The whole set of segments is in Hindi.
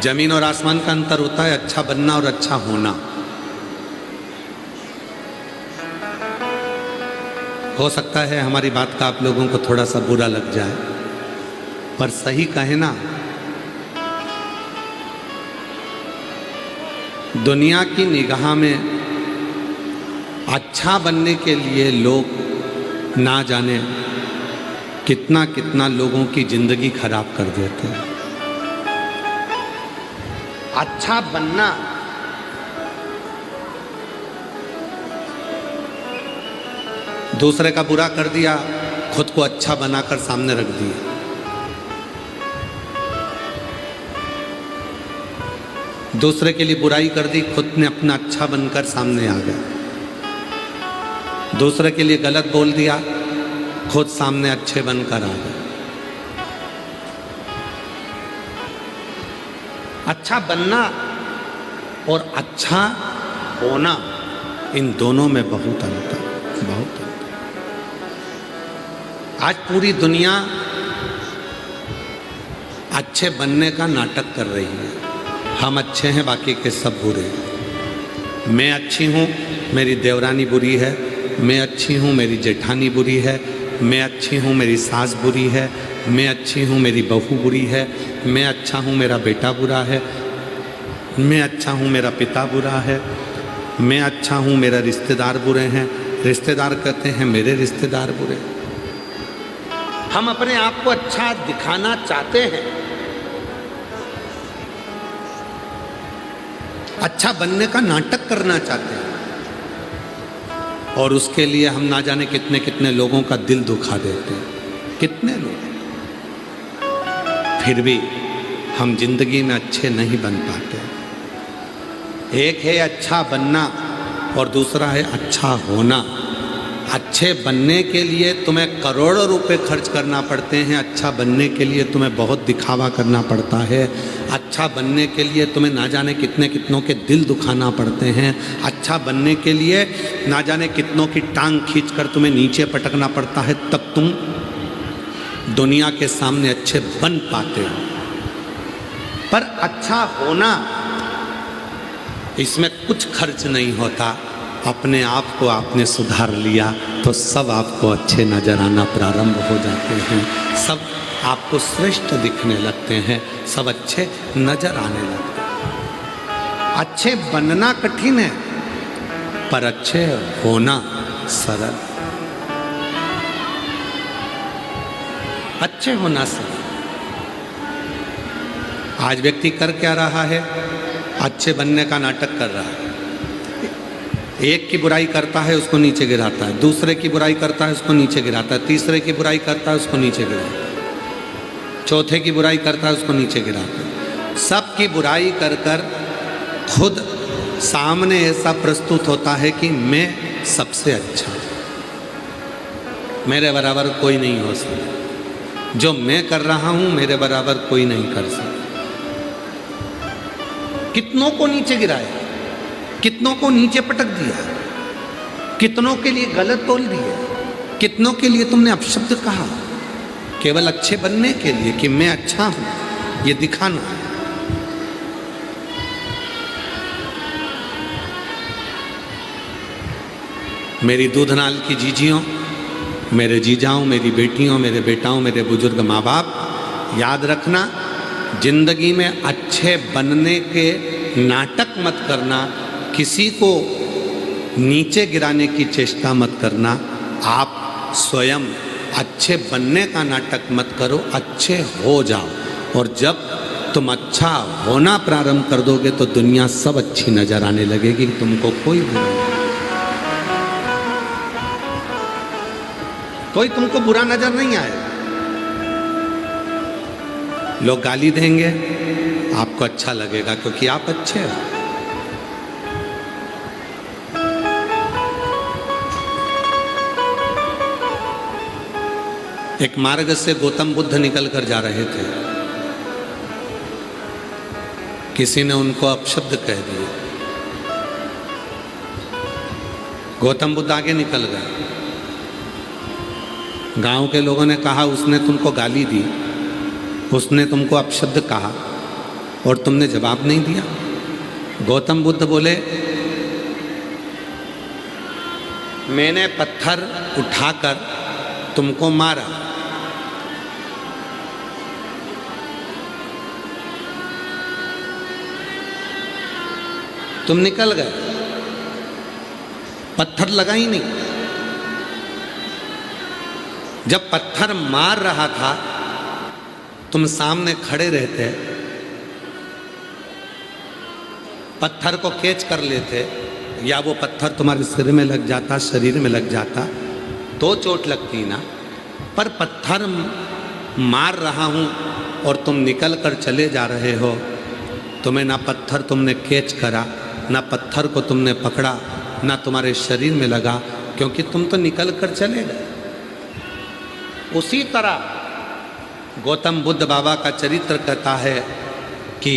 जमीन और आसमान का अंतर होता है अच्छा बनना और अच्छा होना। हो सकता है हमारी बात का आप लोगों को थोड़ा सा बुरा लग जाए, पर सही कहे ना, दुनिया की निगाह में अच्छा बनने के लिए लोग ना जाने कितना कितना लोगों की जिंदगी खराब कर देते हैं। अच्छा बनना दूसरे का बुरा कर दिया, खुद को अच्छा बनाकर सामने रख दिया। दूसरे के लिए बुराई कर दी, खुद ने अपना अच्छा बनकर सामने आ गया। दूसरे के लिए गलत बोल दिया, खुद सामने अच्छे बनकर आ गए। अच्छा बनना और अच्छा होना, इन दोनों में बहुत अंतर, बहुत अंतर। आज पूरी दुनिया अच्छे बनने का नाटक कर रही है। हम अच्छे हैं, बाकी के सब बुरे। मैं अच्छी हूँ, मेरी देवरानी बुरी है। मैं अच्छी हूँ, मेरी जेठानी बुरी है। मैं अच्छी हूँ, मेरी सास बुरी है। मैं अच्छी हूँ, मेरी बहू बुरी है। मैं अच्छा हूँ, मेरा बेटा बुरा है। मैं अच्छा हूँ, मेरा पिता बुरा है। मैं अच्छा हूँ, मेरा रिश्तेदार बुरे हैं। रिश्तेदार कहते हैं मेरे रिश्तेदार बुरे। हम अपने आप को अच्छा दिखाना चाहते हैं, अच्छा बनने का नाटक करना चाहते हैं, और उसके लिए हम ना जाने कितने कितने लोगों का दिल दुखा देते हैं। कितने लोग, फिर भी हम जिंदगी में अच्छे नहीं बन पाते। एक है अच्छा बनना और दूसरा है अच्छा होना। अच्छे बनने के लिए तुम्हें करोड़ों रुपए खर्च करना पड़ते हैं। अच्छा बनने के लिए तुम्हें बहुत दिखावा करना पड़ता है। अच्छा बनने के लिए तुम्हें ना जाने कितने कितनों के दिल दुखाना पड़ते हैं। अच्छा बनने के लिए ना जाने कितनों की टांग खींचकर तुम्हें नीचे पटकना पड़ता है, तब तुम दुनिया के सामने अच्छे बन पाते हो। पर अच्छा होना, इसमें कुछ खर्च नहीं होता। अपने आप को आपने सुधार लिया तो सब आपको अच्छे नजर आना प्रारंभ हो जाते हैं। सब आपको श्रेष्ठ दिखने लगते हैं, सब अच्छे नजर आने लगते हैं। अच्छे बनना कठिन है, पर अच्छे होना सरल। अच्छे होना सरल। आज व्यक्ति कर क्या रहा है? अच्छे बनने का नाटक कर रहा है। एक की बुराई करता है, उसको नीचे गिराता है। दूसरे की बुराई करता है, उसको नीचे गिराता है। तीसरे की बुराई करता है, उसको नीचे गिराता है। चौथे की बुराई करता है, उसको नीचे गिराता है। सब की बुराई कर कर खुद सामने ऐसा प्रस्तुत होता है कि मैं सबसे अच्छा, मेरे बराबर कोई नहीं हो सकता। जो मैं कर रहा हूं मेरे बराबर कोई नहीं कर सकता। कितनों को नीचे गिराया, कितनों को नीचे पटक दिया, कितनों के लिए गलत बोल दिया, कितनों के लिए तुमने अपशब्द कहा, केवल अच्छे बनने के लिए कि मैं अच्छा हूं, ये दिखाना है। मेरी दूधनाल की जीजियों, मेरे जीजाओं, मेरी बेटियों, मेरे बेटाओं, मेरे बुजुर्ग माँ बाप, याद रखना, जिंदगी में अच्छे बनने के नाटक मत करना। किसी को नीचे गिराने की चेष्टा मत करना। आप स्वयं अच्छे बनने का नाटक मत करो, अच्छे हो जाओ। और जब तुम अच्छा होना प्रारंभ कर दोगे तो दुनिया सब अच्छी नजर आने लगेगी, तुमको कोई बुरा नहीं, कोई तुमको बुरा नजर नहीं आएगा। लोग गाली देंगे, आपको अच्छा लगेगा क्योंकि आप अच्छे हो। एक मार्ग से गौतम बुद्ध निकल कर जा रहे थे। किसी ने उनको अपशब्द कह दिए। गौतम बुद्ध आगे निकल गए। गांव के लोगों ने कहा उसने तुमको गाली दी, उसने तुमको अपशब्द कहा। और तुमने जवाब नहीं दिया। गौतम बुद्ध बोले, मैंने पत्थर उठाकर तुमको मारा, तुम निकल गए, पत्थर लगा ही नहीं। जब पत्थर मार रहा था तुम सामने खड़े रहते, पत्थर को कैच कर लेते, या वो पत्थर तुम्हारे सिर में लग जाता, शरीर में लग जाता तो चोट लगती ना। पर पत्थर मार रहा हूं और तुम निकल कर चले जा रहे हो, तुम्हें ना पत्थर तुमने कैच करा, ना पत्थर को तुमने पकड़ा, ना तुम्हारे शरीर में लगा, क्योंकि तुम तो निकल कर चले गए। उसी तरह गौतम बुद्ध बाबा का चरित्र कहता है कि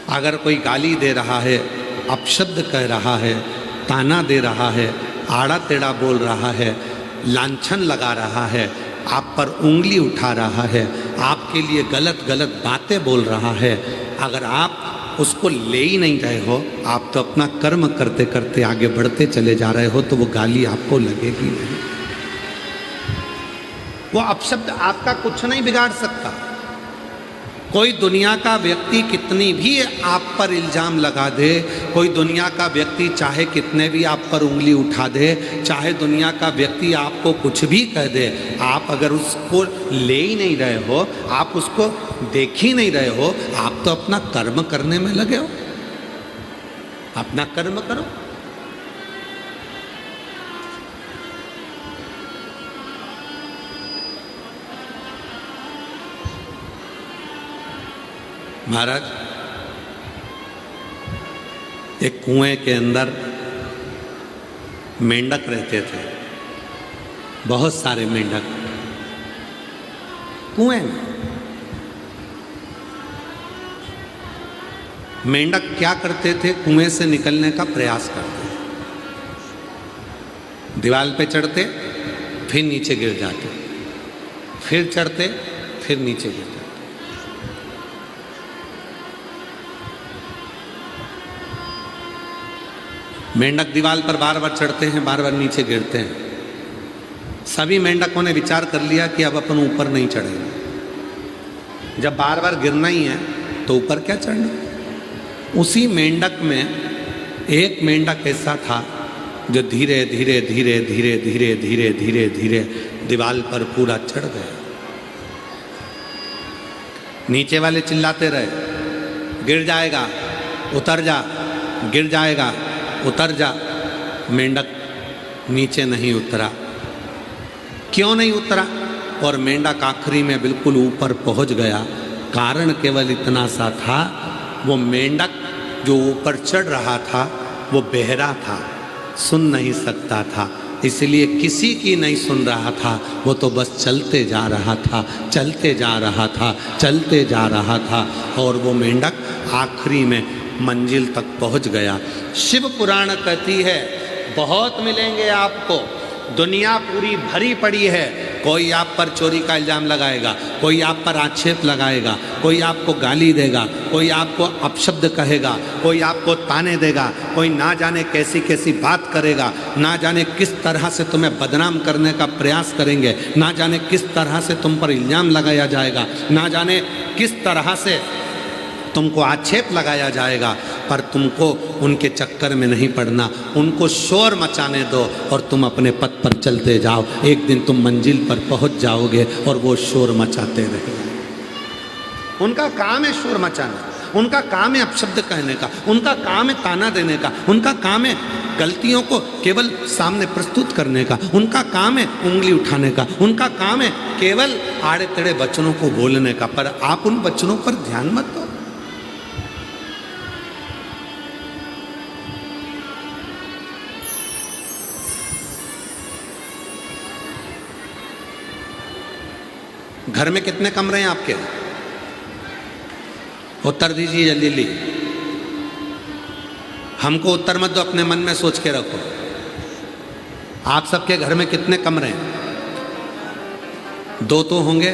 अगर कोई गाली दे रहा है, अपशब्द कह रहा है, ताना दे रहा है, आड़ा टेढ़ा बोल रहा है, लांछन लगा रहा है, आप पर उंगली उठा रहा है, आपके लिए गलत गलत बातें बोल रहा है, अगर आप उसको ले ही नहीं रहे हो, आप तो अपना कर्म करते करते आगे बढ़ते चले जा रहे हो, तो वो गाली आपको लगेगी नहीं। वो अपशब्द आपका कुछ नहीं बिगाड़ सकता। कोई दुनिया का व्यक्ति कितनी भी आप पर इल्ज़ाम लगा दे, कोई दुनिया का व्यक्ति चाहे कितने भी आप पर उंगली उठा दे, चाहे दुनिया का व्यक्ति आपको कुछ भी कह दे, आप अगर उसको ले ही नहीं रहे हो, आप उसको देख ही नहीं रहे हो, आप तो अपना कर्म करने में लगे हो। अपना कर्म करो। महाराज, एक कुएं के अंदर मेंढक रहते थे, बहुत सारे मेंढक कुएं में। मेंढक क्या करते थे? कुएं से निकलने का प्रयास करते थे। दीवार पे चढ़ते, फिर नीचे गिर जाते, फिर चढ़ते, फिर नीचे गिर जाते। मेंढक दीवार पर बार बार चढ़ते हैं, बार बार नीचे गिरते हैं। सभी मेंढकों ने विचार कर लिया कि अब अपन ऊपर नहीं चढ़ेंगे, जब बार बार गिरना ही है तो ऊपर क्या चढ़ना। उसी मेंढक में एक मेंढक ऐसा था जो धीरे धीरे धीरे धीरे धीरे धीरे धीरे धीरे दीवार पर पूरा चढ़ गया। नीचे वाले चिल्लाते रहे, गिर जाएगा, उतर जा, गिर जाएगा, उतर जा। मेंढक नीचे नहीं उतरा। क्यों नहीं उतरा? और मेंढक आखिरी में बिल्कुल ऊपर पहुंच गया। कारण केवल इतना सा था, वो मेंढक जो ऊपर चढ़ रहा था वो बहरा था, सुन नहीं सकता था, इसलिए किसी की नहीं सुन रहा था। वो तो बस चलते जा रहा था, चलते जा रहा था, चलते जा रहा था, और वो मेंढक आखिरी में मंजिल तक पहुंच गया। शिव पुराण कहती है, बहुत मिलेंगे आपको, दुनिया पूरी भरी पड़ी है। कोई आप पर चोरी का इल्ज़ाम लगाएगा, कोई आप पर आक्षेप लगाएगा, कोई आपको गाली देगा, कोई आपको अपशब्द कहेगा, कोई आपको ताने देगा, कोई ना जाने कैसी कैसी बात करेगा, ना जाने किस तरह से तुम्हें बदनाम करने का प्रयास करेंगे, ना जाने किस तरह से तुम पर इल्ज़ाम लगाया जाएगा, ना जाने किस तरह से तुमको आक्षेप लगाया जाएगा। पर तुमको उनके चक्कर में नहीं पड़ना, उनको शोर मचाने दो और तुम अपने पथ पर चलते जाओ। एक दिन तुम मंजिल पर पहुंच जाओगे और वो शोर मचाते रहेंगे। उनका काम है शोर मचाना, उनका काम है अपशब्द कहने का, उनका काम है ताना देने का, उनका काम है गलतियों को केवल सामने प्रस्तुत करने का, उनका काम है उंगली उठाने का, उनका काम है केवल आड़े टेढ़े वचनों को बोलने का। पर आप उन वचनों पर ध्यान मत दो। घर में कितने कमरे हैं आपके? उत्तर दीजिए जल्दी। हमको उत्तर मत दो, अपने मन में सोच के रखो। आप सबके घर में कितने कमरे हैं? 2 तो होंगे,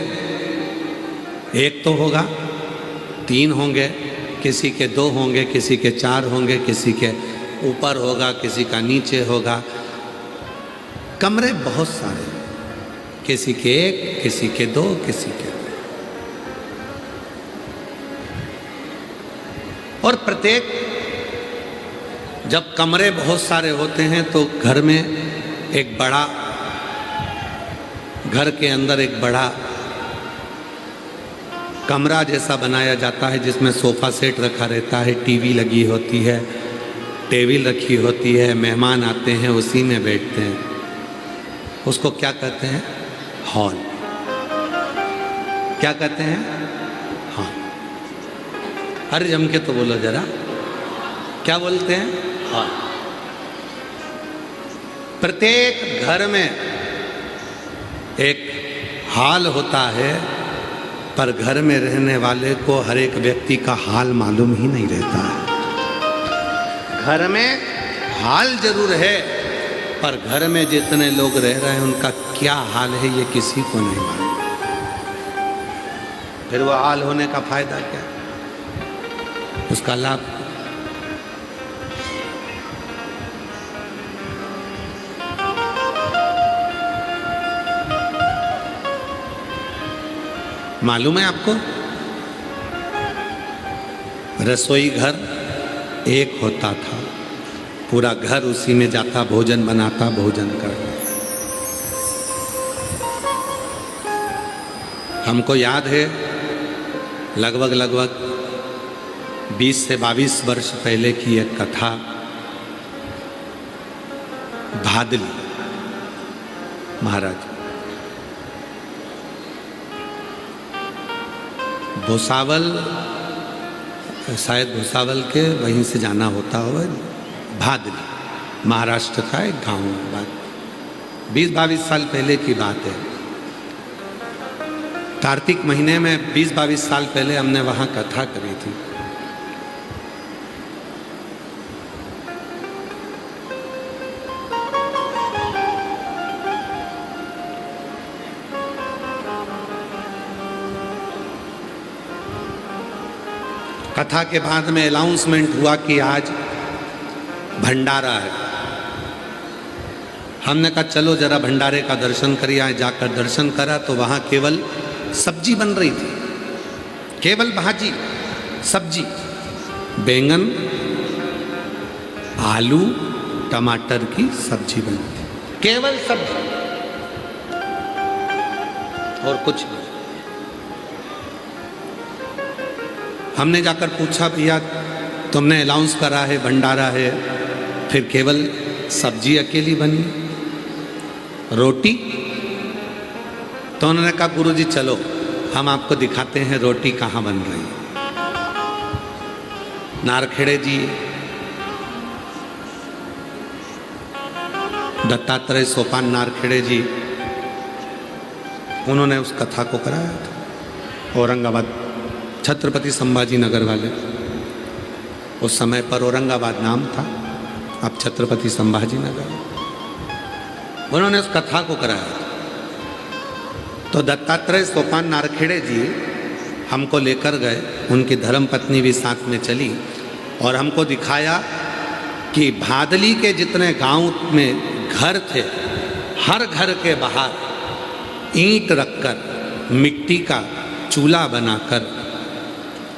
1 तो होगा, 3 होंगे, किसी के 2 होंगे, किसी के 4 होंगे, किसी के ऊपर होगा, किसी का नीचे होगा। कमरे बहुत सारे, किसी के 1, किसी के 2, किसी के। और प्रत्येक, जब कमरे बहुत सारे होते हैं तो घर में एक बड़ा, घर के अंदर एक बड़ा कमरा जैसा बनाया जाता है जिसमें सोफ़ा सेट रखा रहता है, टीवी लगी होती है, टेबल रखी होती है, मेहमान आते हैं उसी में बैठते हैं। उसको क्या कहते हैं? हॉल। क्या कहते हैं? हॉल। अरे जम के तो बोलो जरा, क्या बोलते हैं? हॉल। प्रत्येक घर में एक हॉल होता है, पर घर में रहने वाले को हर एक व्यक्ति का हाल मालूम ही नहीं रहता है। घर में हाल जरूर है, पर घर में जितने लोग रह रहे हैं उनका क्या हाल है ये किसी को नहीं मालूम। फिर वो हाल होने का फायदा क्या, उसका लाभ? मालूम है आपको? रसोई घर एक होता था, पूरा घर उसी में जाता, भोजन बनाता, भोजन करता। हमको याद है लगभग 20 से 22 वर्ष पहले की एक कथा। भादली महाराज भुसावल, शायद भुसावल के वहीं से जाना होता होगा, भादली महाराष्ट्र का एक गांव है। बात 20-22 साल पहले की बात है। कार्तिक महीने में 20-22 साल पहले हमने वहाँ कथा करी थी। कथा के बाद में अनाउंसमेंट हुआ कि आज भंडारा है। हमने कहा चलो जरा भंडारे का दर्शन करिए। आए जाकर दर्शन करा तो वहाँ केवल सब्जी बन रही थी, केवल भाजी सब्जी, बैंगन, आलू, टमाटर की सब्जी बनी थी, केवल सब्जी और कुछ नहीं। हमने जाकर पूछा भैया तुमने अनाउंस करा है भंडारा है, फिर केवल सब्जी अकेली बनी, रोटी? तो उन्होंने कहा गुरुजी चलो हम आपको दिखाते हैं रोटी कहाँ बन रही है। नारखेड़े जी, दत्तात्रेय सोपान नारखेड़े जी, उन्होंने उस कथा को कराया था। औरंगाबाद, छत्रपति संभाजी नगर वाले, उस समय पर औरंगाबाद नाम था, अब छत्रपति संभाजी नगर, उन्होंने उस कथा को कराया था। तो दत्तात्रेय सोपान नारखेड़े जी हमको लेकर गए, उनकी धर्मपत्नी भी साथ में चली और हमको दिखाया कि भादली के जितने गांव में घर थे, हर घर के बाहर ईंट रखकर, मिट्टी का चूल्हा बनाकर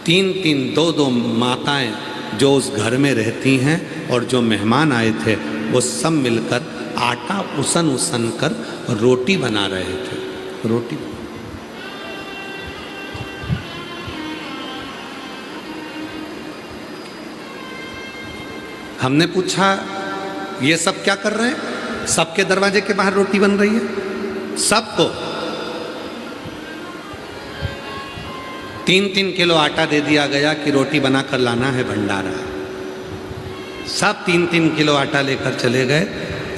3-3, 2-2 माताएं जो उस घर में रहती हैं और जो मेहमान आए थे वो सब मिलकर आटा उसन कर रोटी बना रहे थे। रोटी हमने पूछा ये सब क्या कर रहे हैं? सबके दरवाजे के बाहर रोटी बन रही है, सबको 3-3 किलो आटा दे दिया गया कि रोटी बनाकर लाना है भंडारा। सब 3-3 किलो आटा लेकर चले गए,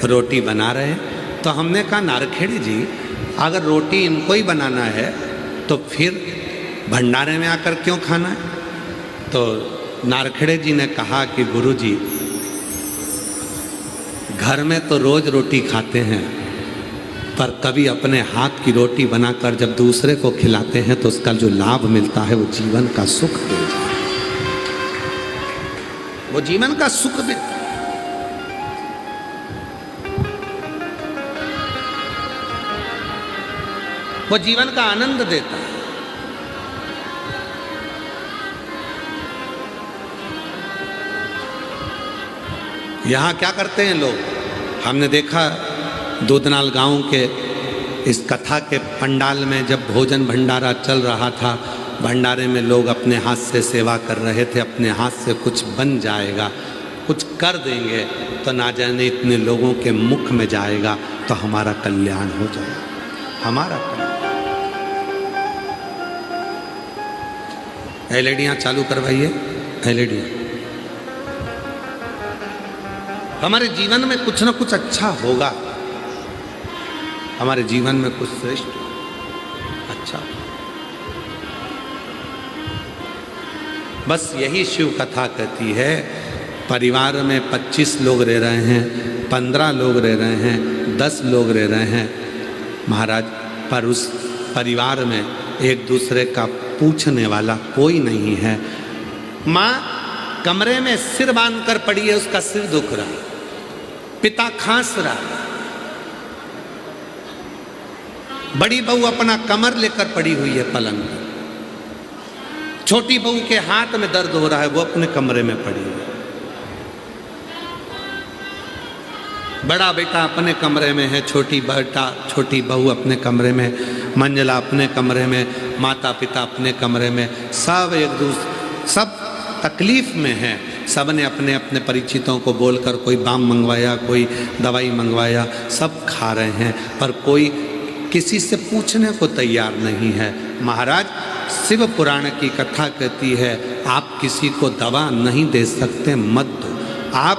रोटी बना रहे हैं। तो हमने कहा नारखेड़े जी अगर रोटी इनको ही बनाना है तो फिर भंडारे में आकर क्यों खाना है? तो नारखेड़े जी ने कहा कि गुरुजी घर में तो रोज रोटी खाते हैं, पर कभी अपने हाथ की रोटी बनाकर जब दूसरे को खिलाते हैं तो उसका जो लाभ मिलता है वो जीवन का सुख दे जाता है, वो जीवन का सुख दे, वो जीवन का आनंद देता है। यहाँ क्या करते हैं लोग, हमने देखा दूधनाल गांव के इस कथा के पंडाल में जब भोजन भंडारा चल रहा था, भंडारे में लोग अपने हाथ से सेवा कर रहे थे, अपने हाथ से कुछ बन जाएगा, कुछ कर देंगे तो ना जाने इतने लोगों के मुख में जाएगा तो हमारा कल्याण हो जाएगा, हमारा कल्याण। एलईडियाँ चालू करवाइए, एलईडियाँ। हमारे जीवन में कुछ ना कुछ अच्छा होगा, हमारे जीवन में कुछ श्रेष्ठ अच्छा। बस यही शिव कथा कहती है। परिवार में 25 लोग रह रहे हैं, 15 लोग रह रहे हैं, 10 लोग रह रहे हैं महाराज, पर उस परिवार में एक दूसरे का पूछने वाला कोई नहीं है। माँ कमरे में सिर बांध कर पड़ी है, उसका सिर दुख रहा, पिता खांस रहा, बड़ी बहू अपना कमर लेकर पड़ी हुई है पलंग पर, छोटी बहू के हाथ में दर्द हो रहा है, वो अपने कमरे में पड़ी हुई है, बड़ा बेटा अपने कमरे में है, छोटी बहू अपने कमरे में, मंजला अपने कमरे में, माता पिता अपने कमरे में, सब एक दूसरे सब तकलीफ में है। सब ने अपने अपने परिचितों को बोलकर कोई बाम मंगवाया, कोई दवाई मंगवाया, सब खा रहे हैं, पर कोई किसी से पूछने को तैयार नहीं है। महाराज शिव पुराण की कथा कहती है, आप किसी को दवा नहीं दे सकते मत दो, आप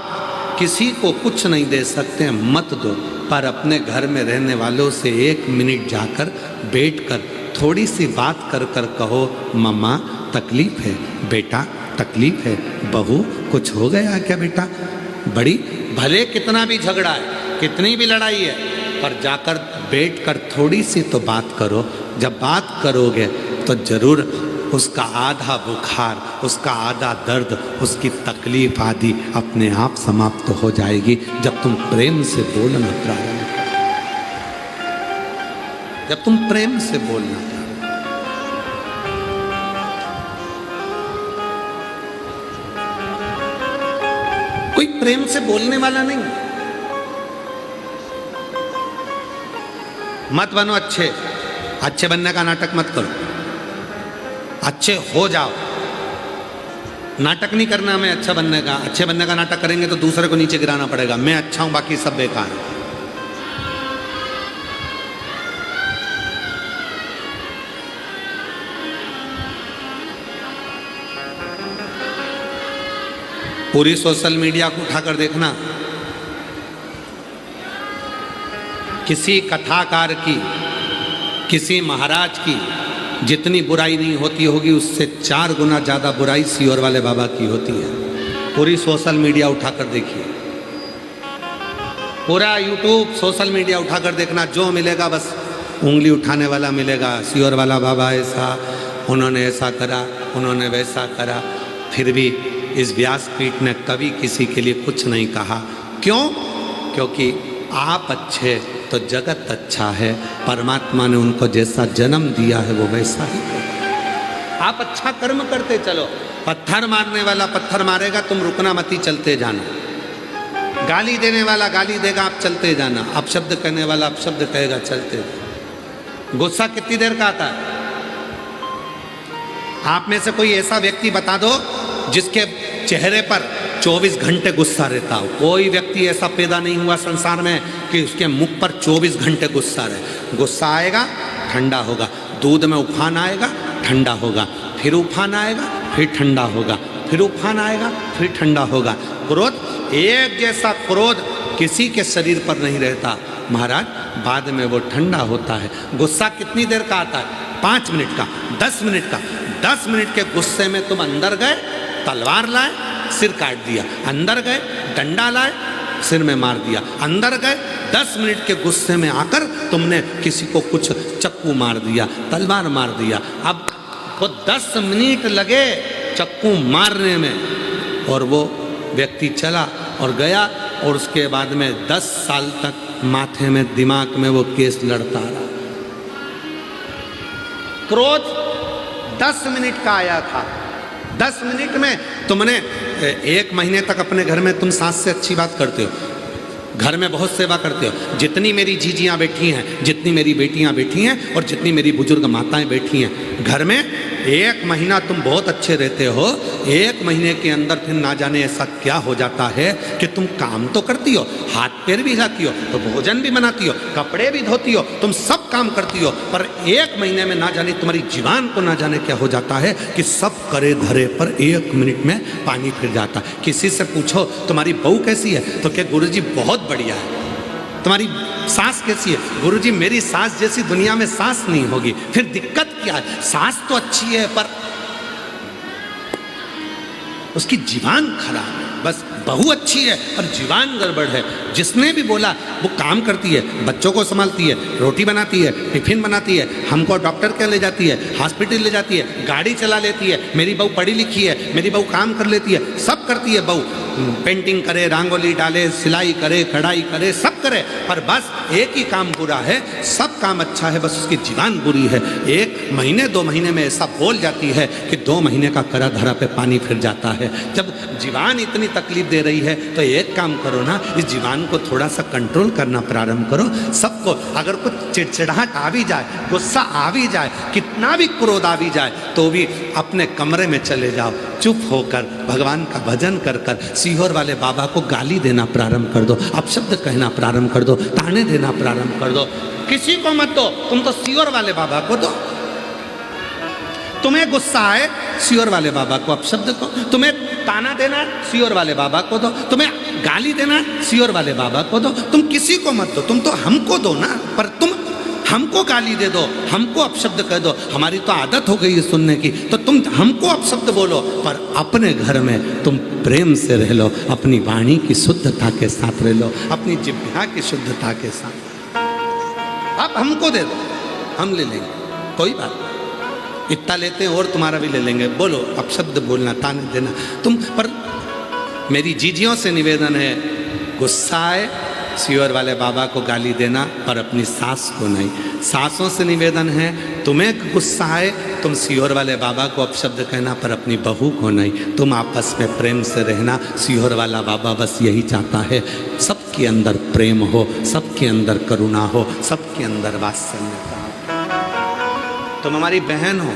किसी को कुछ नहीं दे सकते मत दो, पर अपने घर में रहने वालों से 1 मिनट जाकर बैठकर थोड़ी सी बात कर कर कहो, मम्मा तकलीफ है, बेटा तकलीफ है, बहू कुछ हो गया क्या बेटा। बड़ी भले कितना भी झगड़ा है, कितनी भी लड़ाई है, पर जाकर बैठकर थोड़ी सी तो बात करो। जब बात करोगे तो जरूर उसका आधा बुखार, उसका आधा दर्द, उसकी तकलीफ आदि अपने आप समाप्त हो जाएगी। जब तुम प्रेम से बोलना प्रारंभ करो, जब तुम प्रेम से बोलना प्रारंभ, कोई प्रेम से बोलने वाला नहीं। मत बनो अच्छे, अच्छे बनने का नाटक मत करो, अच्छे हो जाओ। नाटक नहीं करना हमें अच्छा बनने का, अच्छे बनने का नाटक करेंगे तो दूसरे को नीचे गिराना पड़ेगा, मैं अच्छा हूं बाकी सब बेकार है। पूरी सोशल मीडिया को उठाकर देखना, किसी कथाकार की, किसी महाराज की जितनी बुराई नहीं होती होगी, उससे 4 गुना ज़्यादा बुराई सियोर वाले बाबा की होती है। पूरी सोशल मीडिया उठाकर देखिए, पूरा यूट्यूब सोशल मीडिया उठाकर देखना, जो मिलेगा बस उंगली उठाने वाला मिलेगा। सियोर वाला बाबा ऐसा, उन्होंने ऐसा करा, उन्होंने वैसा करा। फिर भी इस व्यासपीठ ने कभी किसी के लिए कुछ नहीं कहा। क्यों? क्योंकि आप अच्छे तो जगत अच्छा है, परमात्मा ने उनको जैसा जन्म दिया है वो वैसा ही करो। आप अच्छा कर्म करते चलो। पत्थर मारने वाला पत्थर मारेगा, तुम रुकना मती, चलते जाना। गाली देने वाला गाली देगा, आप चलते जाना। अपशब्द कहने वाला अपशब्द कहेगा, चलते जाना। गुस्सा कितनी देर का आता है? आप में से कोई ऐसा व्यक्ति बता दो जिसके चेहरे पर 24 घंटे गुस्सा रहता हो। कोई व्यक्ति ऐसा पैदा नहीं हुआ संसार में कि उसके मुख पर 24 घंटे गुस्सा रहे। गुस्सा आएगा, ठंडा होगा। दूध में उफान आएगा, ठंडा होगा। फिर उफान आएगा, फिर ठंडा होगा। फिर उफान आएगा, फिर ठंडा होगा। क्रोध, एक जैसा क्रोध किसी के शरीर पर नहीं रहता महाराज, बाद में वो ठंडा होता है। गुस्सा कितनी देर का आता है? 5 मिनट का, 10 मिनट का। 10 मिनट के गुस्से में तुम अंदर गए, तलवार लाए, सिर काट दिया। अंदर गए, डंडा लाए, सिर में मार दिया। अंदर गए, 10 मिनट के गुस्से में आकर तुमने किसी को कुछ चक्कू मार दिया, तलवार मार दिया। अब वो 10 मिनट लगे चक्कू मारने में, और वो व्यक्ति चला और गया, और उसके बाद में 10 साल तक माथे में, दिमाग में वो केस लड़ता रहा। क्रोध 10 मिनट का आया था। 10 मिनट में तुमने 1 महीने तक अपने घर में तुम सास से अच्छी बात करते हो, घर में बहुत सेवा करते हो। जितनी मेरी जीजियाँ बैठी हैं, जितनी मेरी बेटियाँ बैठी हैं, और जितनी मेरी बुजुर्ग माताएं बैठी हैं, घर में 1 महीना तुम बहुत अच्छे रहते हो। 1 महीने के अंदर फिर ना जाने ऐसा क्या हो जाता है कि तुम काम तो करती हो, हाथ पैर भी हिलाती हो, तो भोजन भी बनाती हो, कपड़े भी धोती हो, तुम सब काम करती हो, पर 1 महीने में ना जाने तुम्हारी जीवान को ना जाने क्या हो जाता है कि सब करे धरे पर 1 मिनट में पानी फिर जाता है। किसी से पूछो तुम्हारी बहू कैसी है, तो क्या गुरुजी बहुत बढ़िया है। तुम्हारी सास कैसी है, गुरुजी मेरी सास जैसी दुनिया में सास नहीं होगी। फिर दिक्कत क्या है, सास तो अच्छी है पर उसकी जीवान खराब है। बस बहू अच्छी है और जीवान गड़बड़ है। जिसने भी बोला वो काम करती है, बच्चों को संभालती है, रोटी बनाती है, टिफिन बनाती है, हमको डॉक्टर के ले जाती है, हॉस्पिटल ले जाती है, गाड़ी चला लेती है, मेरी बहू पढ़ी लिखी है, मेरी बहू काम कर लेती है, सब करती है बहू। पेंटिंग करे, रंगोली डाले, सिलाई करे, कढ़ाई करे, सब करे, पर बस एक ही काम बुरा है, सब काम अच्छा है, बस उसकी जीवान बुरी है। 1 महीने 2 महीने में ऐसा बोल जाती है कि 2 महीने का करा धरा पे पानी फिर जाता है। जब जीवान इतनी तकलीफ दे रही है तो एक काम करो ना, इस जीवान को थोड़ा सा कंट्रोल करना प्रारंभ करो। सबको अगर कुछ चिड़चिड़ाहट आ भी जाए, गुस्सा आ भी जाए, कितना भी क्रोध आ भी जाए, तो भी अपने कमरे में चले जाओ, चुप होकर भगवान का भजन कर कर सीहोर वाले बाबा को गाली देना प्रारंभ कर दो, अपशब्द कहना प्रारंभ कर दो, ताने देना प्रारंभ कर दो। किसी को मत दो, तुम तो सीहोर वाले बाबा को दो। तुम्हें गुस्सा आए, सीहोर वाले बाबा को अपशब्द को, तुम्हें ताना देना सीहोर वाले बाबा को दो, तुम्हें गाली देना सीहोर वाले बाबा को दो। तुम किसी को मत दो, तुम तो हमको दो ना। पर तुम हमको गाली दे दो, हमको अपशब्द कह दो, हमारी तो आदत हो गई है सुनने की, तो तुम हमको अपशब्द बोलो, पर अपने घर में तुम प्रेम से रह लो, अपनी वाणी की शुद्धता के साथ रह लो, अपनी जिह्वा की शुद्धता के साथ। आप हमको दे दो, हम ले लेंगे, कोई बात नहीं, इतना लेते हैं और तुम्हारा भी ले लेंगे। बोलो, अपशब्द बोलना, ताने देना तुम। पर मेरी जीजियों से निवेदन है, गुस्सा आए सीहोर वाले बाबा को गाली देना, पर अपनी सास को नहीं। सासों से निवेदन है, तुम्हें गुस्सा आए तुम सीहोर वाले बाबा को अपशब्द कहना, पर अपनी बहू को नहीं। तुम आपस में प्रेम से रहना। सीहोर वाला बाबा बस यही चाहता है, सबके अंदर प्रेम हो, सबके अंदर करुणा हो, सबके अंदर वात्सल्यता हो। तुम हमारी बहन हो।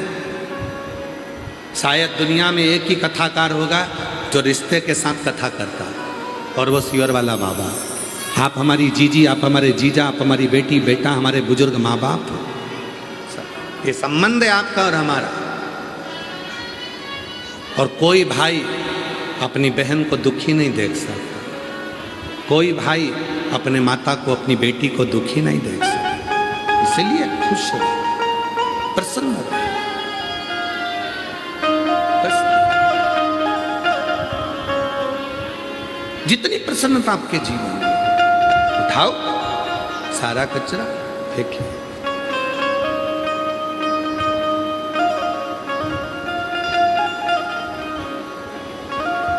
शायद दुनिया में एक ही कथाकार होगा जो रिश्ते के साथ कथा करता है, और वो सीहोर वाला बाबा। आप हमारी जीजी, आप हमारे जीजा, आप हमारी बेटी बेटा, हमारे बुजुर्ग माँ बाप, ये संबंध है आपका और हमारा। और कोई भाई अपनी बहन को दुखी नहीं देख सकता, कोई भाई अपने माता को, अपनी बेटी को दुखी नहीं देख सकता। इसलिए खुश रहो, प्रसन्न रहो। जितनी प्रसन्नता आपके जीवन में, उठाओ सारा कचरा फेंकिए।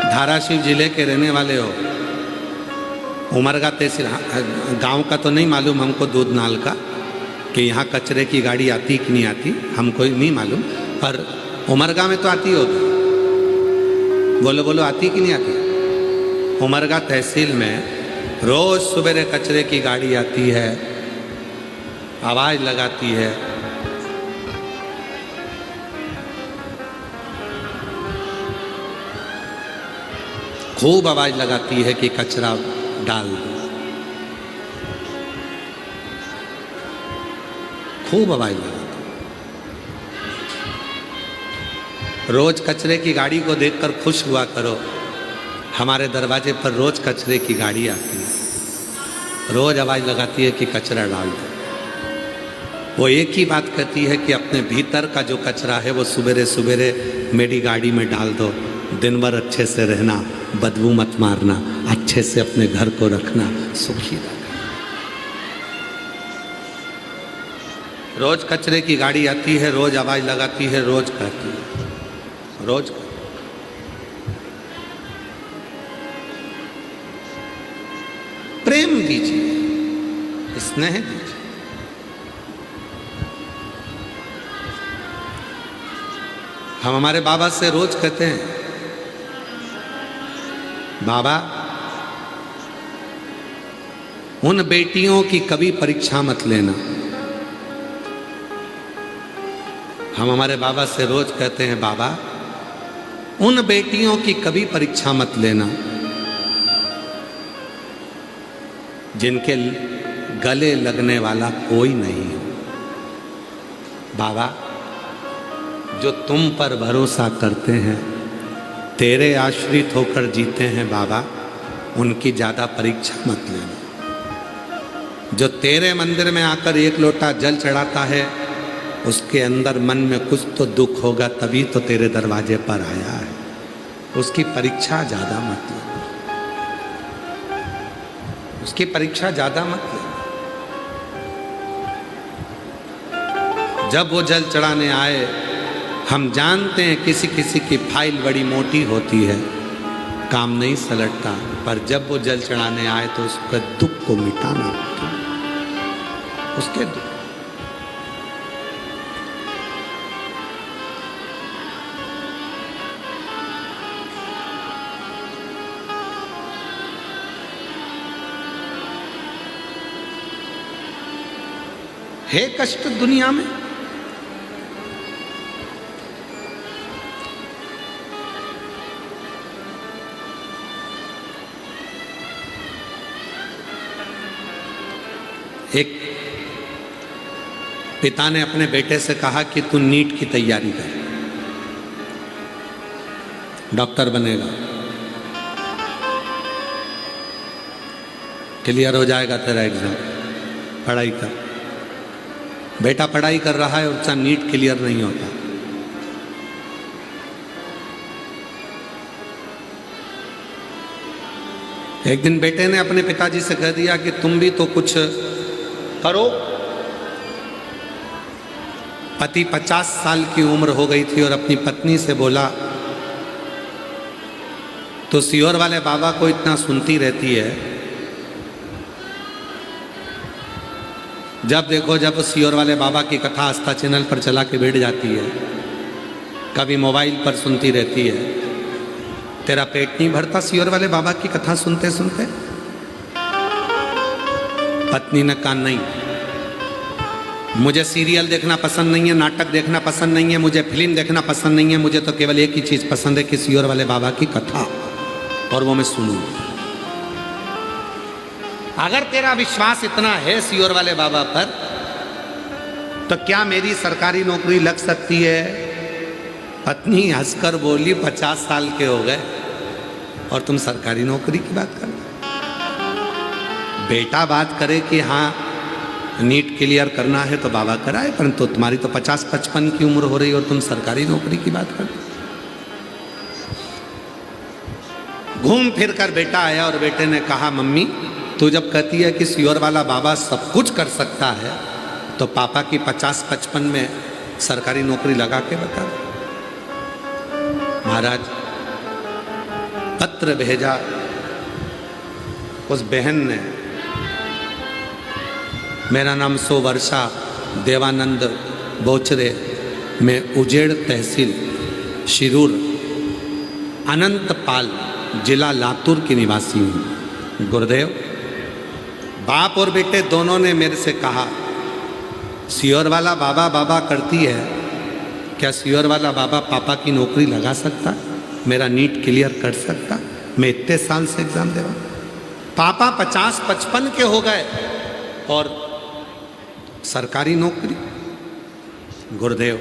धाराशिव जिले के रहने वाले हो, उमरगा तहसील गांव का तो नहीं मालूम हमको, दूध नाल का, कि यहाँ कचरे की गाड़ी आती कि नहीं आती हमको नहीं मालूम, पर उमरगा में तो आती होगी। बोलो बोलो, आती कि नहीं आती? उमरगा तहसील में रोज सुबह कचरे की गाड़ी आती है, आवाज लगाती है, खूब आवाज लगाती है कि कचरा डाल दो, खूब आवाज लगाती है। रोज कचरे की गाड़ी को देखकर खुश हुआ करो। हमारे दरवाजे पर रोज कचरे की गाड़ी आती है, रोज आवाज लगाती है कि कचरा डाल दो। वो एक ही बात कहती है कि अपने भीतर का जो कचरा है वो सुबेरे सुबेरे मेरी गाड़ी में डाल दो। दिन भर अच्छे से रहना, बदबू मत मारना, अच्छे से अपने घर को रखना, सुखी रहना। रोज कचरे की गाड़ी आती है, रोज आवाज लगाती है, रोज कहती है, रोज कहती है। प्रेम दीजिए, स्नेह दीजिए। हम हमारे बाबा से रोज कहते हैं, बाबा उन बेटियों की कभी परीक्षा मत लेना। हम हमारे बाबा से रोज कहते हैं, बाबा उन बेटियों की कभी परीक्षा मत लेना जिनके गले लगने वाला कोई नहीं हो। बाबा जो तुम पर भरोसा करते हैं, तेरे आश्रित होकर जीते हैं, बाबा उनकी ज़्यादा परीक्षा मत लेना। जो तेरे मंदिर में आकर एक लोटा जल चढ़ाता है, उसके अंदर मन में कुछ तो दुख होगा, तभी तो तेरे दरवाजे पर आया है। उसकी परीक्षा ज़्यादा मत लेना, उसकी परीक्षा ज़्यादा मत लेना। जब वो जल चढ़ाने आए, हम जानते हैं किसी किसी की फाइल बड़ी मोटी होती है, काम नहीं सलटता, पर जब वो जल चढ़ाने आए तो उसके दुख को मिटाना होता है, उसके दुख। है कष्ट दुनिया में, एक पिता ने अपने बेटे से कहा कि तू नीट की तैयारी कर, डॉक्टर बनेगा, क्लियर हो जाएगा तेरा एग्जाम, पढ़ाई कर। बेटा पढ़ाई कर रहा है और उसका नीट क्लियर नहीं होता। एक दिन बेटे ने अपने पिताजी से कह दिया कि तुम भी तो कुछ करो। पति 50 साल की उम्र हो गई थी और अपनी पत्नी से बोला, तो सियोर वाले बाबा को इतना सुनती रहती है, जब देखो जब सियोर वाले बाबा की कथा आस्था चैनल पर चला के बैठ जाती है, कभी मोबाइल पर सुनती रहती है। तेरा पेट नहीं भरता सियोर वाले बाबा की कथा सुनते सुनते? पत्नी ने कहा नहीं, मुझे सीरियल देखना पसंद नहीं है, नाटक देखना पसंद नहीं है, मुझे फिल्म देखना पसंद नहीं है, मुझे तो केवल एक ही चीज़ पसंद है कि सियोर वाले बाबा की कथा, और वो मैं सुनूं। अगर तेरा विश्वास इतना है सियोर वाले बाबा पर, तो क्या मेरी सरकारी नौकरी लग सकती है? पत्नी हंसकर बोली, 50 साल के हो गए और तुम सरकारी नौकरी की बात कर। बेटा बात करे कि हाँ नीट क्लियर करना है तो बाबा कराए, परंतु तुम्हारी तो 50-55 की उम्र हो रही और तुम सरकारी नौकरी की बात कर। घूम फिर कर बेटा आया और बेटे ने कहा, मम्मी तू जब कहती है कि सियोर वाला बाबा सब कुछ कर सकता है, तो पापा की 50-55 में सरकारी नौकरी लगा के बता। महाराज पत्र भेजा, उस बहन ने, मेरा नाम सोवर्षा देवानंद बोचरे, में उजेड़ तहसील शिरूर अनंतपाल जिला लातूर की निवासी हूँ। गुरुदेव, बाप और बेटे दोनों ने मेरे से कहा, सियोर वाला बाबा बाबा करती है, क्या सियोर वाला बाबा पापा की नौकरी लगा सकता, मेरा नीट क्लियर कर सकता? मैं इतने साल से एग्जाम दे रहा हूँ। पापा 50-55 के हो गए और सरकारी नौकरी। गुरुदेव,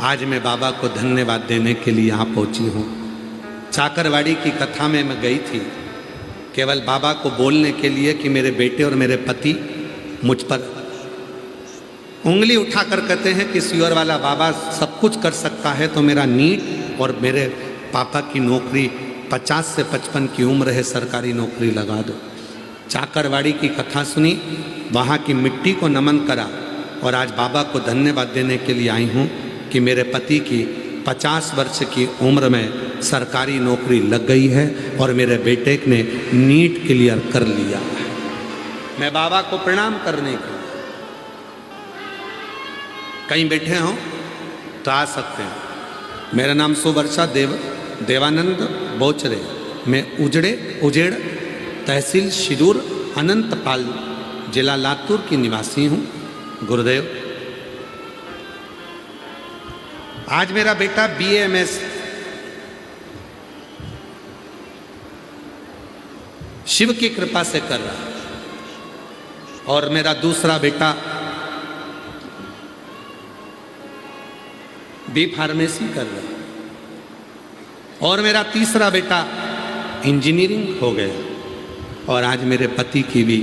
आज मैं बाबा को धन्यवाद देने के लिए यहाँ पहुँची हूँ। चाकरवाड़ी की कथा में मैं गई थी केवल बाबा को बोलने के लिए कि मेरे बेटे और मेरे पति मुझ पर उंगली उठाकर कहते हैं कि सियोर वाला बाबा सब कुछ कर सकता है, तो मेरा नीट और मेरे पापा की नौकरी 50 से 55 की उम्र है, सरकारी नौकरी लगा दो। चाकरवाड़ी की कथा सुनी, वहाँ की मिट्टी को नमन करा और आज बाबा को धन्यवाद देने के लिए आई हूँ कि मेरे पति की 50 वर्ष की उम्र में सरकारी नौकरी लग गई है और मेरे बेटे ने नीट क्लियर कर लिया है। मैं बाबा को प्रणाम करने के लिए, कहीं बैठे हों तो आ सकते हैं। मेरा नाम सुवर्षा देवानंद बोचरे, मैं उजेड़ तहसील शिरूर अनंतपाल जिला लातूर की निवासी हूँ। गुरुदेव, आज मेरा बेटा BA-MS शिव की कृपा से कर रहा है और मेरा दूसरा बेटा B फार्मेसी कर रहा है और मेरा तीसरा बेटा इंजीनियरिंग हो गया। और आज मेरे पति की भी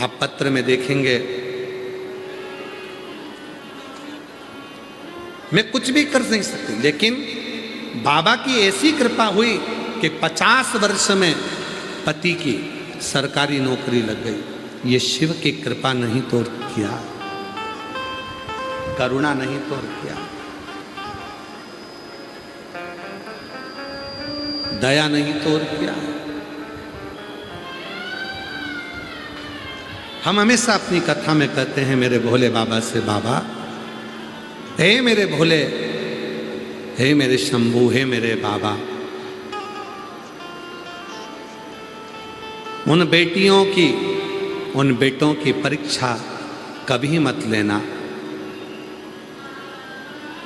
आप पत्र में देखेंगे, मैं कुछ भी कर नहीं सकती, लेकिन बाबा की ऐसी कृपा हुई कि 50 वर्ष में पति की सरकारी नौकरी लग गई। ये शिव की कृपा नहीं तोड़ किया, करुणा नहीं तोड़ किया, दया नहीं तोड़ किया। हम हमेशा अपनी कथा में कहते हैं मेरे भोले बाबा से, बाबा हे मेरे भोले, हे मेरे शंभू, हे मेरे बाबा, उन बेटियों की, उन बेटों की परीक्षा कभी मत लेना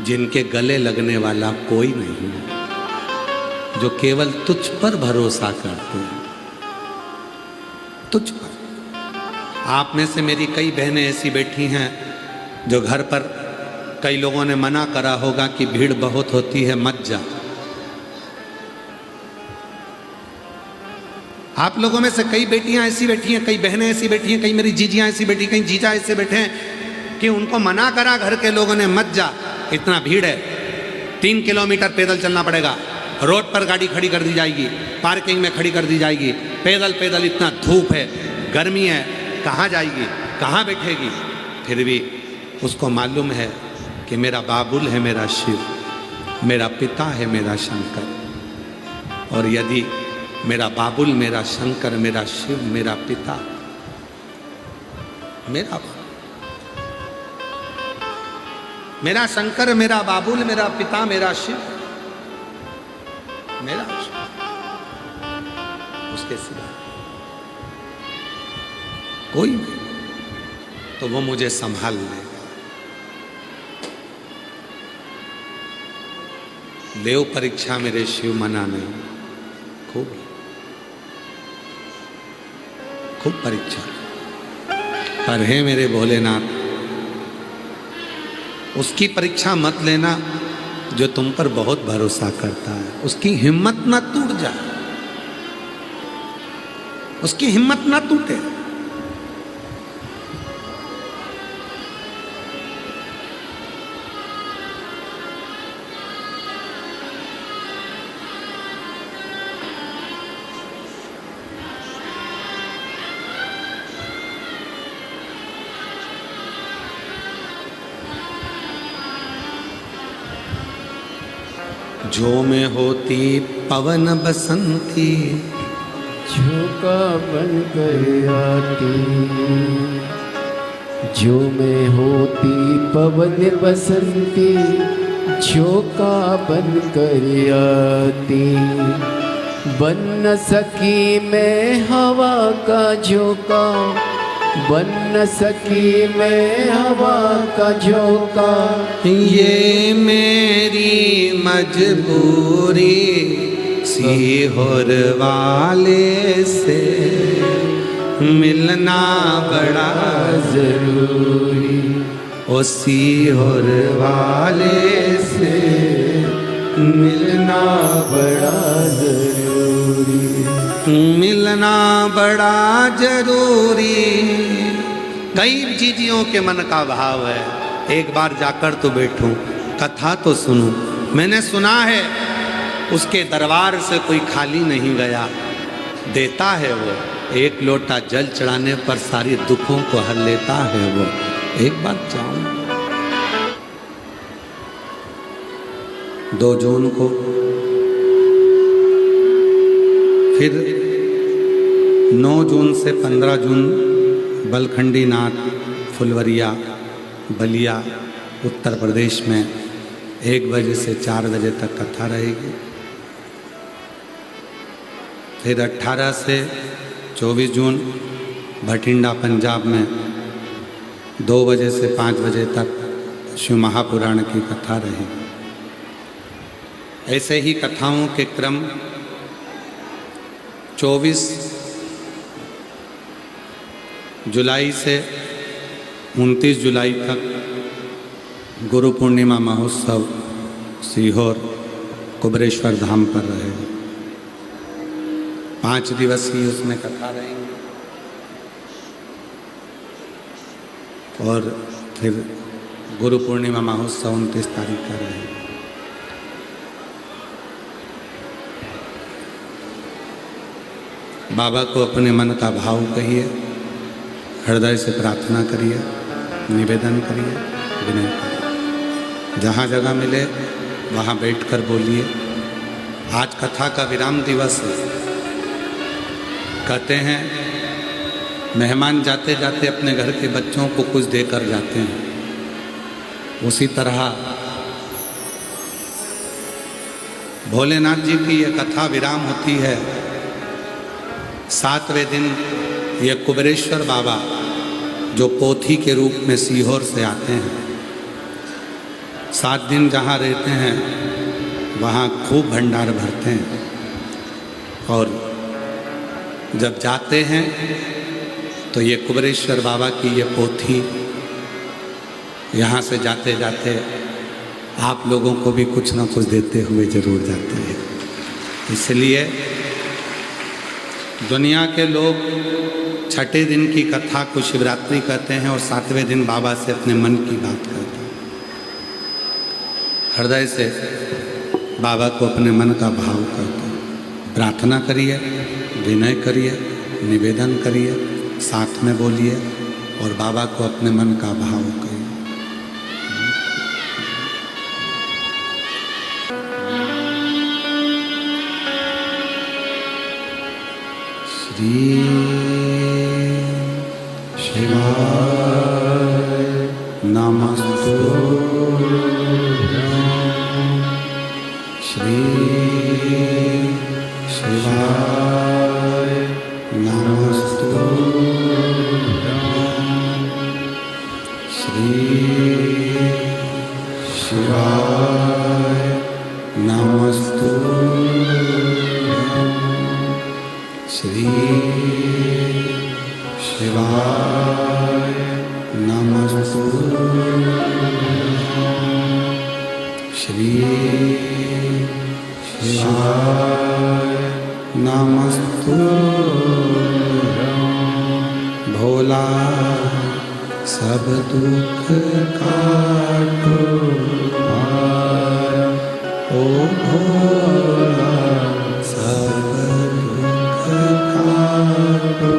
जिनके गले लगने वाला कोई नहीं है, जो केवल तुझ पर भरोसा करते हैं, तुझ पर। आप में से मेरी कई बहनें ऐसी बैठी हैं जो घर पर कई लोगों ने मना करा होगा कि भीड़ बहुत होती है, मत जा। आप लोगों में से कई बेटियां ऐसी बैठी हैं, कई बहनें ऐसी बैठी हैं, कई मेरी जीजियां ऐसी बैठी, कई जीजा ऐसे बैठे हैं कि उनको मना करा घर के लोगों ने, मत जा, इतना भीड़ है, 3 किलोमीटर पैदल चलना पड़ेगा, रोड पर गाड़ी खड़ी कर दी जाएगी, पार्किंग में खड़ी कर दी जाएगी, पैदल पैदल इतना धूप है, गर्मी है, कहाँ जाएगी, कहाँ बैठेगी। फिर भी उसको मालूम है कि मेरा बाबुल है मेरा शिव, मेरा पिता है मेरा शंकर। और यदि मेरा बाबुल, मेरा शंकर, मेरा शिव, मेरा पिता, मेरा शंकर, मेरा बाबुल, मेरा पिता, मेरा शिव, मेरा शिव, उसके सिवा कोई नहीं, तो वो मुझे संभाल लेगा। देव परीक्षा मेरे शिव मना नहीं, खूब खूब परीक्षा, पर है मेरे भोलेनाथ, उसकी परीक्षा मत लेना जो तुम पर बहुत भरोसा करता है। उसकी हिम्मत ना टूट जाए, उसकी हिम्मत ना टूटे। जो में होती पवन बसंती, झोंका बन कर आती, जो में होती पवन बसंती, झोंका बन कर आती, बन न सकी मैं हवा का झोंका, बन न सकी मैं हवा का झोंका, ये मेरी मजबूरी सीहोर वाले से मिलना बड़ा जरूरी, ओ सीहोर वाले से मिलना बड़ा जरूरी, मिलना बड़ा जरूरी। कई जीजियों के मन का भाव है, एक बार जाकर तो बैठूं, कथा तो सुनूं। मैंने सुना है उसके दरबार से कोई खाली नहीं गया, देता है वो, एक लोटा जल चढ़ाने पर सारी दुखों को हर लेता है वो। एक बार जाऊं। 2 जून को फिर 9 जून से 15 जून बलखंडी नाथ फुलवरिया बलिया उत्तर प्रदेश में 1 बजे से 4 बजे तक कथा रहेगी। फिर 18 से 24 जून भटिंडा पंजाब में 2 बजे से 5 बजे तक शिव महापुराण की कथा रहेगी। ऐसे ही कथाओं के क्रम 24 जुलाई से 29 जुलाई तक गुरु पूर्णिमा महोत्सव सीहोर कुबरेश्वर धाम पर रहेगा। 5 दिवसीय उसमें कथा रहेंगी और फिर गुरु पूर्णिमा महोत्सव 29 तारीख का रहेगा। बाबा को अपने मन का भाव कहिए, हृदय से प्रार्थना करिए, निवेदन करिए, विनय करिए। जहाँ जगह मिले वहाँ बैठकर बोलिए। आज कथा का विराम दिवस है। कहते हैं मेहमान जाते जाते अपने घर के बच्चों को कुछ देकर जाते हैं, उसी तरह भोलेनाथ जी की ये कथा विराम होती है। 7वें दिन ये कुबरेश्वर बाबा जो पोथी के रूप में सीहोर से आते हैं, 7 दिन जहाँ रहते हैं वहाँ खूब भंडार भरते हैं। और जब जाते हैं तो ये कुबरेश्वर बाबा की ये पोथी यहाँ से जाते जाते आप लोगों को भी कुछ ना कुछ देते हुए जरूर जाते हैं। इसलिए दुनिया के लोग 6ठे दिन की कथा को शिवरात्रि कहते हैं और 7वें दिन बाबा से अपने मन की बात करते हैं। हृदय से बाबा को अपने मन का भाव करते हैं। प्रार्थना करिए, विनय करिए, निवेदन करिए, साथ में बोलिए और बाबा को अपने मन का भाव करिए। श्री शिवाय नमस्तु। श्री शिवाय नमस्तु। श्री शिवाय नमस्तु। श्री शिवाय नमस्तु। श्री शिवाय नमस्तु। भोला सब दुख काटो ओ भोला सब दुख काटो।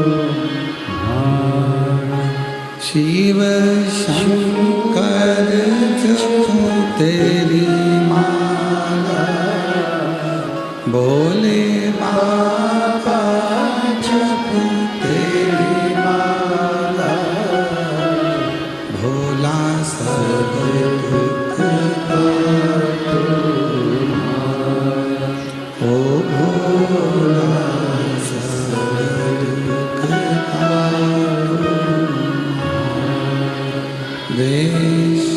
शिव शंकर जपो तेरी माला, भोले बाबा जपो तेरी माला। भोला सब दुख काटो ओ भोला सब दुख काटो। वेश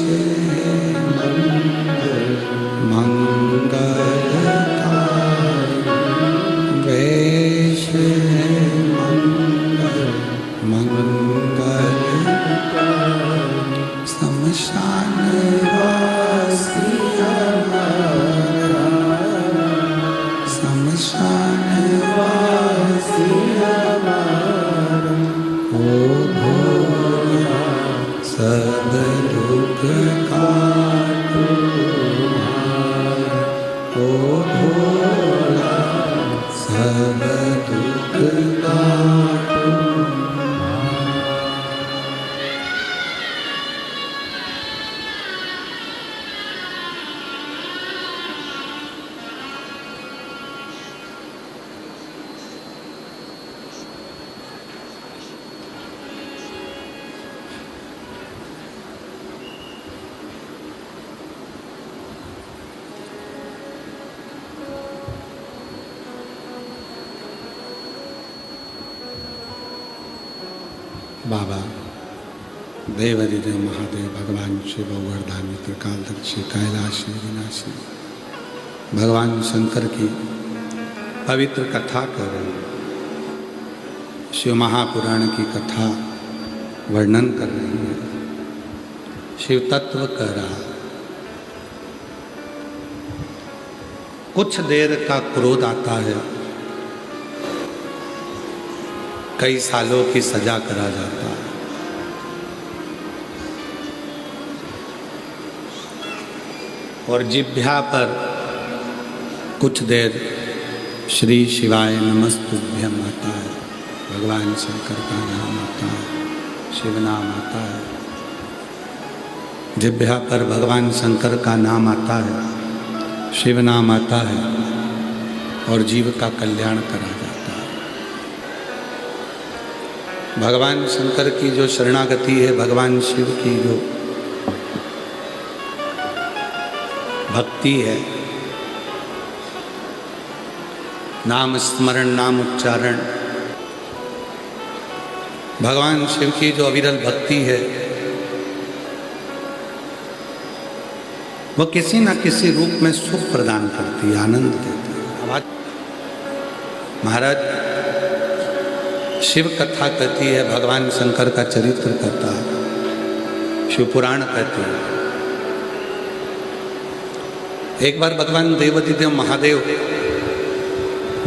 मंगलकारी, वेश मंगलकारी। शमशान वासी हमारा, शमशान वासी हमारा। ओ भोला सब दुख काटो ओ भोला सब दुख काटो। बाबा देवरिदेव महादेव भगवान शिव गोवर्धन त्रिकालदर्शी कैलाशी विनाशी भगवान शंकर की पवित्र कथा कर रहे हैं। शिव महापुराण की कथा वर्णन कर रही है। शिव तत्व कर रहा। कुछ देर का क्रोध आता है, कई सालों की सजा करा जाता है। और जिह्वा पर कुछ देर श्री शिवाय नमस्तुभ्यम आता है, भगवान शंकर का नाम आता है, शिव नाम आता है। जिह्वा पर भगवान शंकर का नाम आता है, शिव नाम आता है और जीव का कल्याण करा जाता है। भगवान शंकर की जो शरणागति है, भगवान शिव की जो भक्ति है, नाम स्मरण, नाम उच्चारण, भगवान शिव की जो अविरल भक्ति है, वह किसी न किसी रूप में सुख प्रदान करती है, आनंद देती है। महाराज शिव कथा कहती है, भगवान शंकर का चरित्र कहता है, शिव पुराण कहती है। एक बार भगवान देवाधिदेव महादेव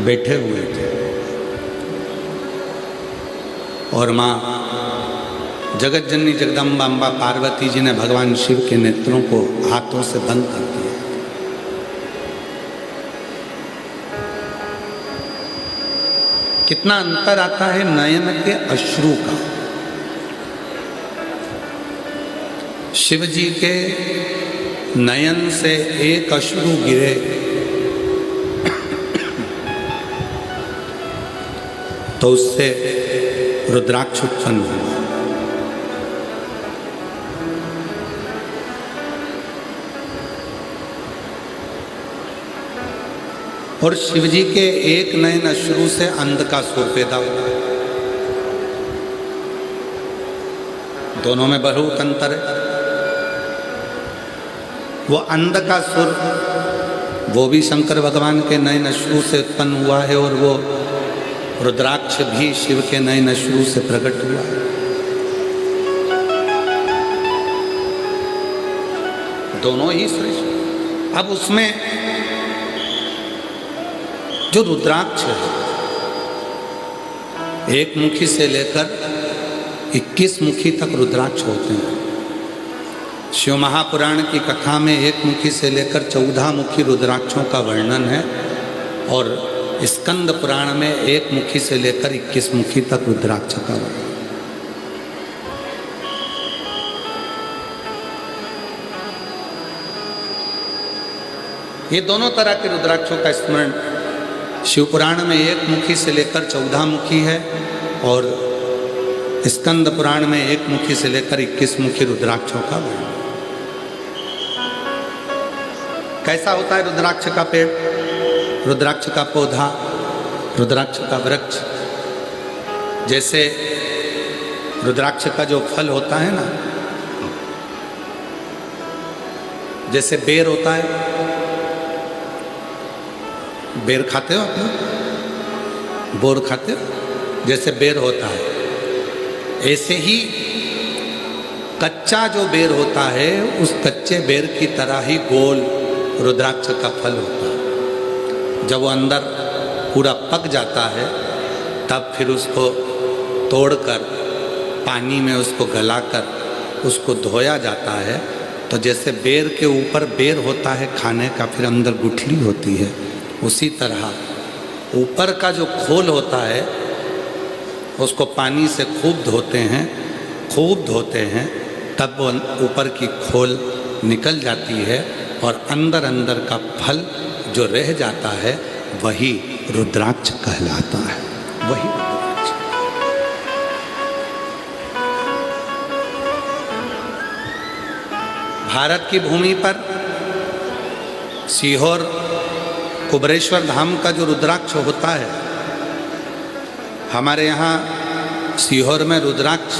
बैठे हुए थे और माँ जगत जननी जगदम्बा अम्बा पार्वती जी ने भगवान शिव के नेत्रों को हाथों से बंद कर दिया। कितना अंतर आता है नयन के अश्रु का। शिव जी के नयन से एक अश्रु गिरे तो उससे रुद्राक्ष उत्पन्न हुआ। और शिवजी के एक नयन अश्रु से अंध का सुर पैदा हुआ। दोनों में बहुत अंतर है। वो अंध का सुर वो भी शंकर भगवान के नयन अश्रु से उत्पन्न हुआ है और वो रुद्राक्ष भी शिव के नयन अश्रु से प्रकट हुआ है। दोनों ही श्रेष्ठ। अब उसमें जो रुद्राक्ष है, एक मुखी से लेकर 21 मुखी तक रुद्राक्ष होते हैं। शिव महापुराण की कथा में एक मुखी से लेकर 14 मुखी रुद्राक्षों का वर्णन है और स्कंद पुराण में एक मुखी से लेकर 21 मुखी तक रुद्राक्ष का वर्णन। ये दोनों तरह के रुद्राक्षों का स्मरण शिव पुराण में एक मुखी से लेकर 14 मुखी है और स्कंद पुराण में एक मुखी से लेकर 21 मुखी रुद्राक्षों का वर्णन। कैसा होता है रुद्राक्ष का पेड़, रुद्राक्ष का पौधा, रुद्राक्ष का वृक्ष? जैसे रुद्राक्ष का जो फल होता है ना, जैसे बेर होता है, बेर खाते हो आप लोग? बोर खाते हो? जैसे बेर होता है, ऐसे ही कच्चा जो बेर होता है, उस कच्चे बेर की तरह ही गोल रुद्राक्ष का फल होता है। जब वो अंदर पूरा पक जाता है, तब फिर उसको तोड़कर पानी में उसको गलाकर उसको धोया जाता है। तो जैसे बेर के ऊपर बेर होता है खाने का, फिर अंदर गुठली होती है, उसी तरह ऊपर का जो खोल होता है उसको पानी से खूब धोते हैं, खूब धोते हैं, तब वो ऊपर की खोल निकल जाती है और अंदर अंदर का फल जो रह जाता है वही रुद्राक्ष कहलाता है। वही रुद्राक्ष। भारत की भूमि पर सीहोर कुबरेश्वर धाम का जो रुद्राक्ष होता है, हमारे यहाँ सीहोर में रुद्राक्ष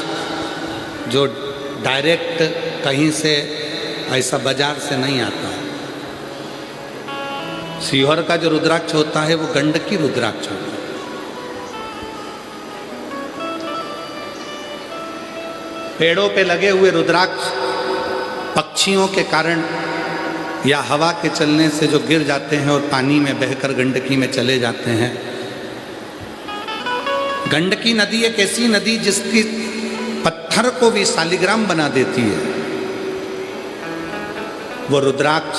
जो डायरेक्ट कहीं से ऐसा बाजार से नहीं आता है। सीहोर का जो रुद्राक्ष होता है वो गंडकी रुद्राक्ष होता है। पेड़ों पे लगे हुए रुद्राक्ष पक्षियों के कारण या हवा के चलने से जो गिर जाते हैं और पानी में बहकर गंडकी में चले जाते हैं। गंडकी नदी एक ऐसी नदी जिसकी पत्थर को भी शालिग्राम बना देती है। वो रुद्राक्ष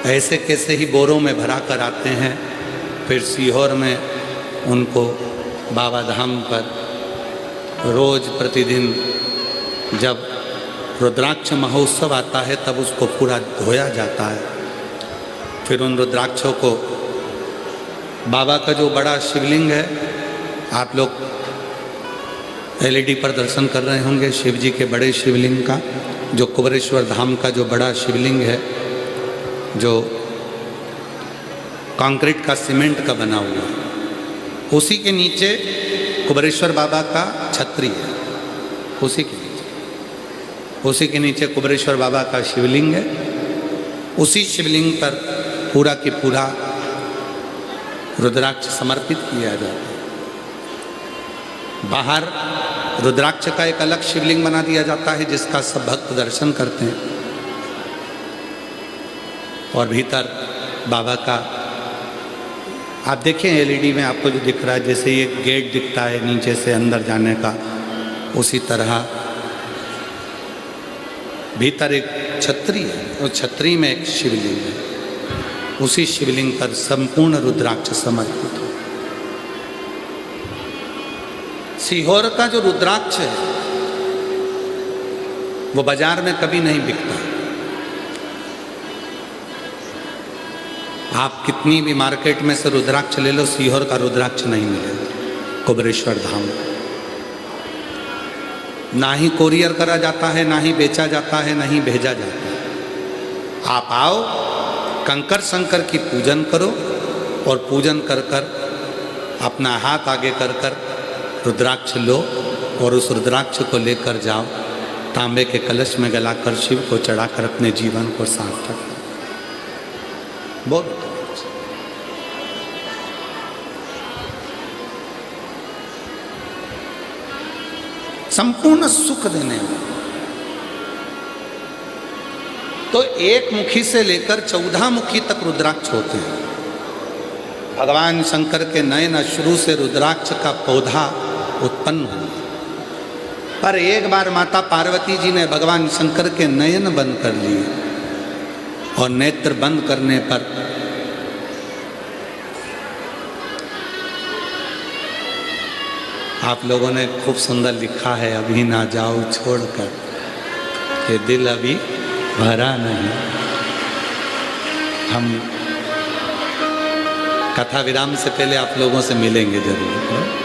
ऐसे कैसे ही बोरों में भरा कर आते हैं, फिर सीहोर में उनको बाबा धाम पर रोज प्रतिदिन जब रुद्राक्ष महोत्सव आता है तब उसको पूरा धोया जाता है। फिर उन रुद्राक्षों को बाबा का जो बड़ा शिवलिंग है, आप लोग एलईडी पर दर्शन कर रहे होंगे शिव जी के बड़े शिवलिंग का, जो कुबेरेश्वर धाम का जो बड़ा शिवलिंग है, जो कंक्रीट का सीमेंट का बना हुआ है, उसी के नीचे कुबेरेश्वर बाबा का छतरी है। उसी के नीचे कुबेरेश्वर बाबा का शिवलिंग है। उसी शिवलिंग पर पूरा की पूरा रुद्राक्ष समर्पित किया जाता है। बाहर रुद्राक्ष का एक अलग शिवलिंग बना दिया जाता है जिसका सब भक्त दर्शन करते हैं, और भीतर बाबा का आप देखें एलईडी में आपको जो दिख रहा है, जैसे ये गेट दिखता है नीचे से अंदर जाने का, उसी तरह भीतर एक छतरी है और छतरी में एक शिवलिंग है। उसी शिवलिंग पर संपूर्ण रुद्राक्ष समर्पित है। सीहोर का जो रुद्राक्ष है वो बाजार में कभी नहीं बिकता। आप कितनी भी मार्केट में से रुद्राक्ष ले लो, सीहोर का रुद्राक्ष नहीं मिलेगा कुबेरेश्वर धाम। ना ही कोरियर करा जाता है, ना ही बेचा जाता है, ना ही भेजा जाता है। आप आओ, कंकर शंकर की पूजन करो और पूजन कर कर अपना हाथ आगे कर कर रुद्राक्ष लो और उस रुद्राक्ष को लेकर जाओ, तांबे के कलश में गलाकर शिव को चढ़ाकर अपने जीवन को सार्थक बहुत संपूर्ण सुख देने वाला। तो एक मुखी से लेकर 14 मुखी तक रुद्राक्ष होते हैं। भगवान शंकर के नयन अश्रु से रुद्राक्ष का पौधा उत्पन्न हुआ, पर एक बार माता पार्वती जी ने भगवान शंकर के नयन बंद कर लिए और नेत्र बंद करने पर आप लोगों ने खूब सुंदर लिखा है, अभी ना जाओ छोड़कर, कि दिल अभी भरा नहीं। हम कथा विराम से पहले आप लोगों से मिलेंगे जरूर।